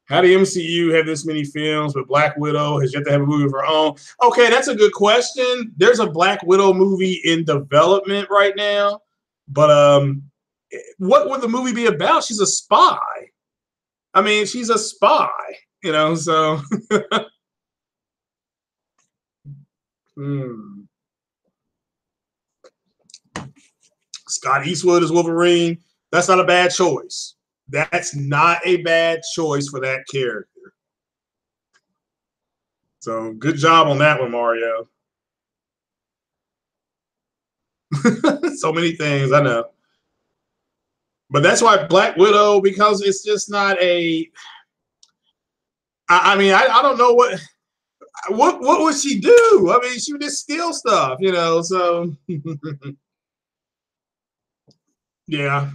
How do MCU have this many films, but Black Widow has yet to have a movie of her own? Okay, that's a good question. There's a Black Widow movie in development right now, but what would the movie be about? She's a spy. I mean, she's a spy, you know, so. Scott Eastwood is Wolverine. That's not a bad choice. That's not a bad choice for that character. So good job on that one, Mario. So many things, I know. But that's why Black Widow, because it's just not a. I mean, I don't know what would she do? I mean, she would just steal stuff, you know. So yeah,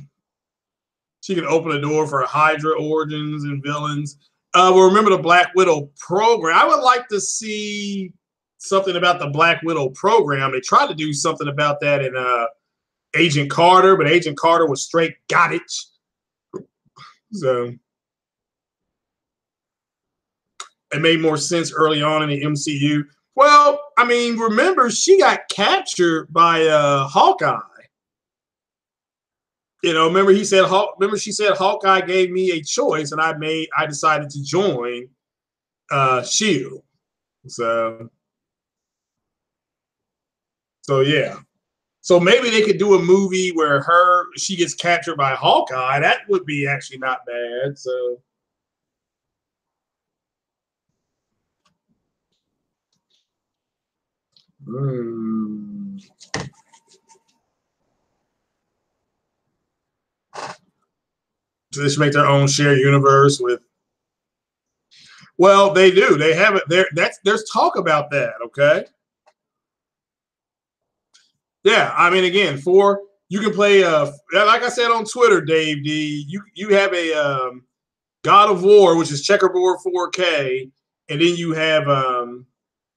she can open a door for Hydra origins and villains. Well, remember the Black Widow program. I would like to see something about the Black Widow program. They tried to do something about that in Agent Carter, but Agent Carter was straight garbage. So it made more sense early on in the MCU. Well, I mean, remember she got captured by Hawkeye. You know, remember she said Hawkeye gave me a choice, and I decided to join Shield. So yeah. So maybe they could do a movie where she gets captured by Hawkeye. That would be actually not bad. So So they should make their own shared universe with. Well, they do. They have it there. There's talk about that. Okay. Yeah, I mean, again, you can play. Like I said on Twitter, Dave D. You have a God of War, which is checkerboard 4K, and then you have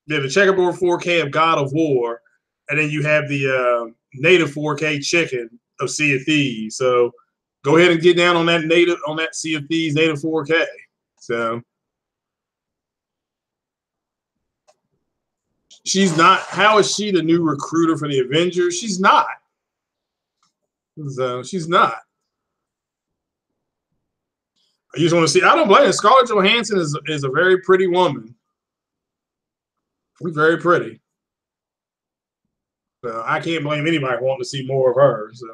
the checkerboard 4K of God of War, and then you have the native 4K chicken of Sea of Thieves. So go ahead and get down on that Sea of Thieves native 4K. So she's not. How is she the new recruiter for the Avengers? She's not. So she's not. I just want to see. I don't blame her. Scarlett Johansson is a very pretty woman. Very pretty. So I can't blame anybody wanting to see more of her. So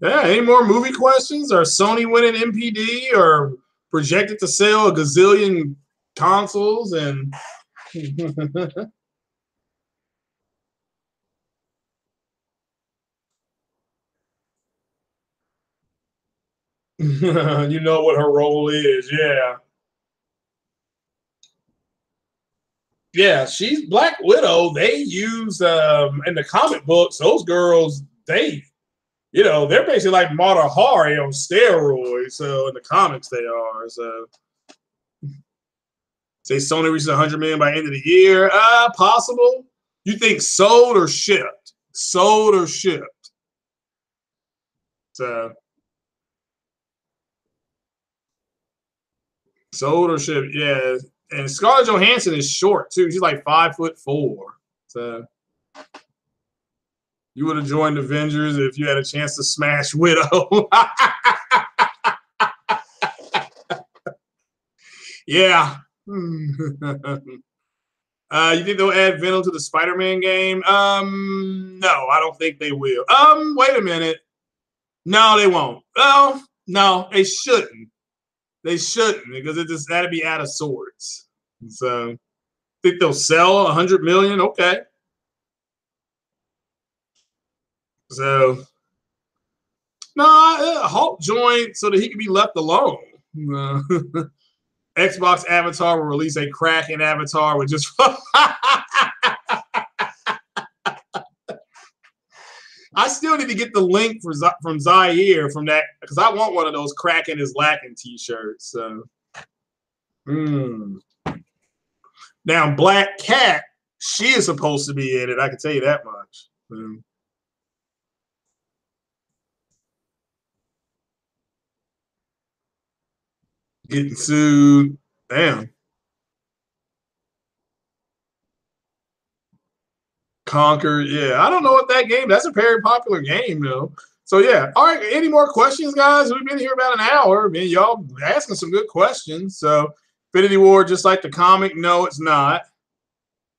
yeah, any more movie questions? Are Sony winning NPD or projected to sell a gazillion consoles? And you know what her role is, yeah. Yeah, she's Black Widow. They use in the comic books, those girls, they're basically like Mata Hari on steroids. So in the comics they are. So say Sony reaches 100 million by end of the year. Possible. You think sold or shipped? Sold or shipped? So sold or shipped, yeah. And Scarlett Johansson is short too. She's like 5'4". So you would have joined Avengers if you had a chance to smash Widow. Yeah. You think they'll add Venom to the Spider-Man game? No, I don't think they will. Wait a minute. No, they won't. Oh, no, they shouldn't. They shouldn't, because that'd be out of sorts. So think they'll sell 100 million? Okay. So no, Hulk joined so that he could be left alone. Xbox Avatar will release a Kraken avatar with just. I still need to get the link from Zaire from that because I want one of those cracking is lacking t-shirts. So, now Black Cat, she is supposed to be in it. I can tell you that much. Getting sued. Damn. Conquer. Yeah, I don't know what that game. That's a very popular game, though. So yeah. All right. Any more questions, guys? We've been here about an hour. I mean, y'all asking some good questions. So, Infinity War, just like the comic, no, it's not.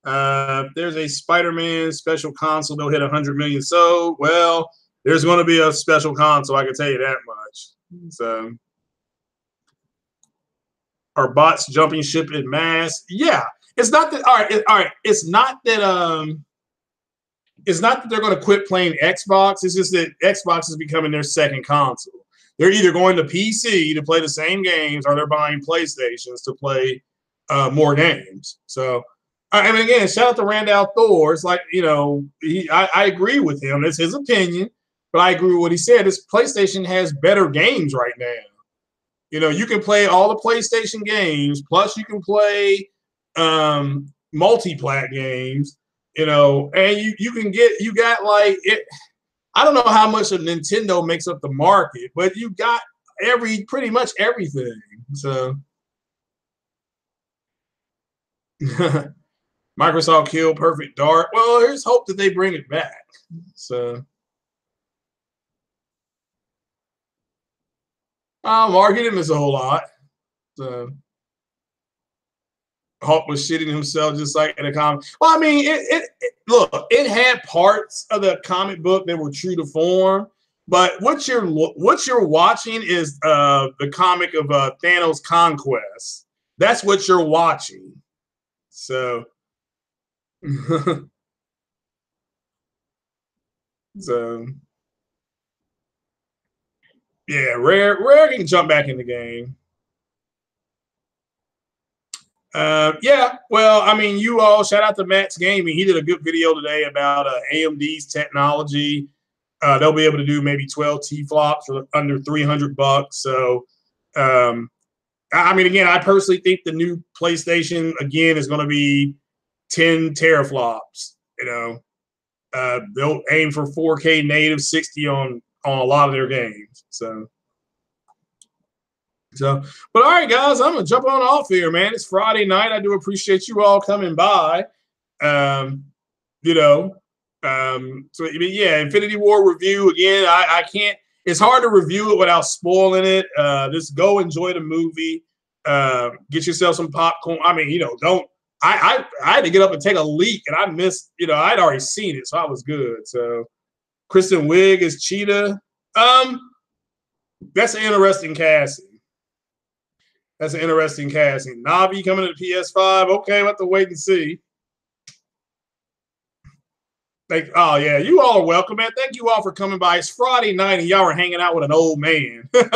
There's a Spider-Man special console. They'll hit 100 million. So, well, there's going to be a special console. I can tell you that much. So, are bots jumping ship in mass? Yeah. It's not that. All right. It's not that. It's not that they're going to quit playing Xbox. It's just that Xbox is becoming their second console. They're either going to PC to play the same games, or they're buying PlayStations to play more games. So, I mean, again, shout out to Randall Thor. It's like, you know, I agree with him. It's his opinion, but I agree with what he said. This PlayStation has better games right now. You know, you can play all the PlayStation games, plus you can play multi-plat games. You know, and you got like it. I don't know how much of Nintendo makes up the market, but you got pretty much everything. So Microsoft killed Perfect Dark. Well, there's hope that they bring it back. So Mark, he didn't miss a whole lot. So Hulk was shitting himself just like in the comic. Well, I mean, look, it had parts of the comic book that were true to form, but what you're watching is the comic of Thanos' Conquest. That's what you're watching. So, so yeah, Rare can jump back in the game. Yeah, well, I mean, you all shout out to Matt's Gaming. He did a good video today about AMD's technology. They'll be able to do maybe 12 T-flops for under $300. So, I mean, again, I personally think the new PlayStation again is going to be 10 teraflops. You know, they'll aim for 4K native 60 on a lot of their games. So, but all right, guys, I'm gonna jump on off here, man. It's Friday night. I do appreciate you all coming by. You know, so yeah, Infinity War review again. I can't. It's hard to review it without spoiling it. Just go enjoy the movie. Get yourself some popcorn. I mean, you know, don't. I had to get up and take a leak, and I missed. You know, I'd already seen it, so I was good. So, Kristen Wiig is Cheetah. That's an interesting casting. That's an interesting casting. Navi coming to the PS5. Okay, we'll have to wait and see. Oh, yeah. You all are welcome, man. Thank you all for coming by. It's Friday night, and y'all are hanging out with an old man. But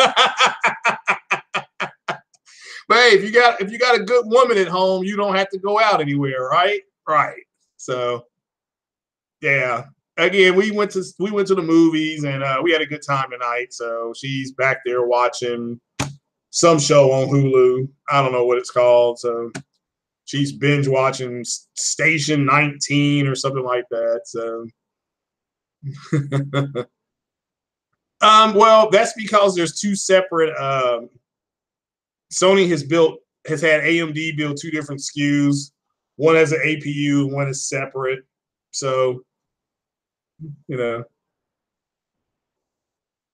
hey, if you got a good woman at home, you don't have to go out anywhere, right? Right. So, yeah. Again, we went to the movies, and we had a good time tonight. So she's back there watching some show on Hulu. I don't know what it's called. So she's binge watching Station 19 or something like that. So, well, that's because there's two separate. Sony has had AMD build two different SKUs. One has an APU, and one is separate. So, you know,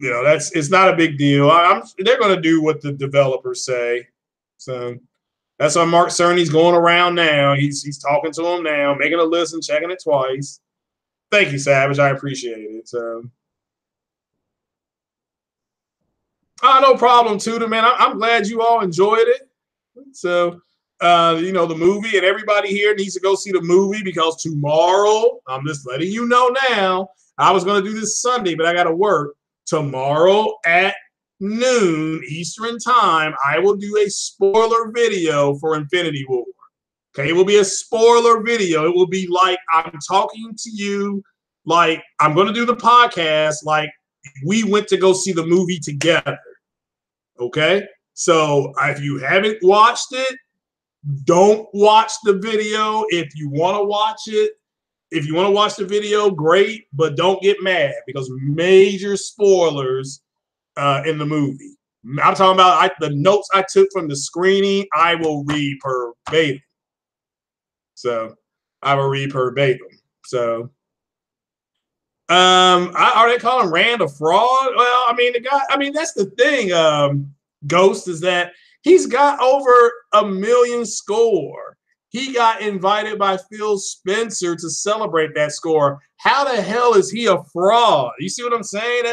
it's not a big deal. They're going to do what the developers say. So that's why Mark Cerny's going around now. He's talking to them now, making a list and checking it twice. Thank you, Savage. I appreciate it. So, no problem, Tudor, man. I'm glad you all enjoyed it. So, you know, the movie, and everybody here needs to go see the movie because tomorrow, I'm just letting you know now, I was going to do this Sunday, but I got to work. Tomorrow at noon Eastern time, I will do a spoiler video for Infinity War. Okay, it will be a spoiler video. It will be like I'm talking to you like I'm going to do the podcast like we went to go see the movie together. Okay? So if you haven't watched it, don't watch the video. If you want to watch it, if you want to watch the video, great, but don't get mad because major spoilers in the movie. I'm talking about the notes I took from the screening. I will read verbatim. So I will read verbatim. So are they calling Rand a fraud? Well, I mean, the guy, I mean, that's the thing, Ghost, is that he's got over 1 million score. He got invited by Phil Spencer to celebrate that score. How the hell is he a fraud? You see what I'm saying?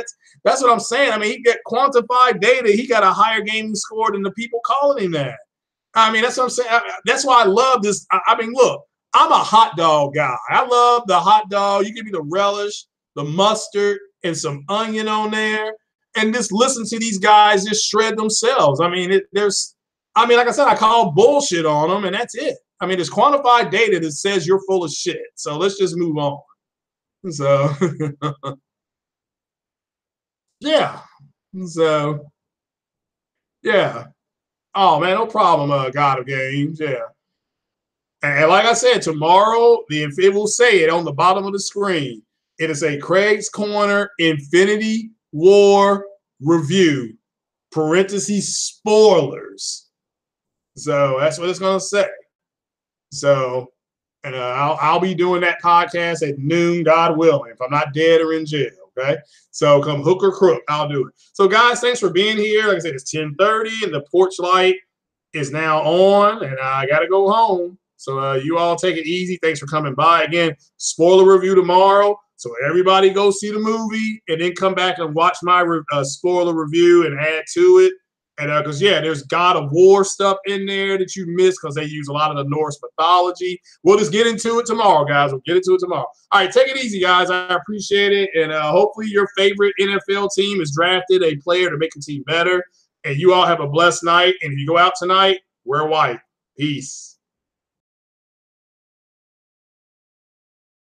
That's what I'm saying. I mean, he got quantified data. He got a higher gaming score than the people calling him that. I mean, that's what I'm saying. That's why I love this. I mean, look, I'm a hot dog guy. I love the hot dog. You give me the relish, the mustard, and some onion on there, and just listen to these guys just shred themselves. I mean, like I said, I call bullshit on them, and that's it. I mean, there's quantified data that says you're full of shit. So let's just move on. So, yeah. So, yeah. Oh, man, no problem, God of Games. Yeah. And like I said, tomorrow, it will say it on the bottom of the screen. It'll say Craig's Corner Infinity War Review, parentheses, spoilers. So that's what it's going to say. So, and I'll be doing that podcast at noon, God willing, if I'm not dead or in jail. Okay. So come hook or crook, I'll do it. So guys, thanks for being here. Like I said, it's 10:30 and the PorchLyte is now on, and I got to go home. So you all take it easy. Thanks for coming by. Again, spoiler review tomorrow. So everybody go see the movie and then come back and watch my spoiler review and add to it. And because, yeah, there's God of War stuff in there that you missed because they use a lot of the Norse mythology. We'll just get into it tomorrow, guys. We'll get into it tomorrow. All right, take it easy, guys. I appreciate it. And hopefully your favorite NFL team has drafted a player to make the team better. And you all have a blessed night. And if you go out tonight, wear white. Peace.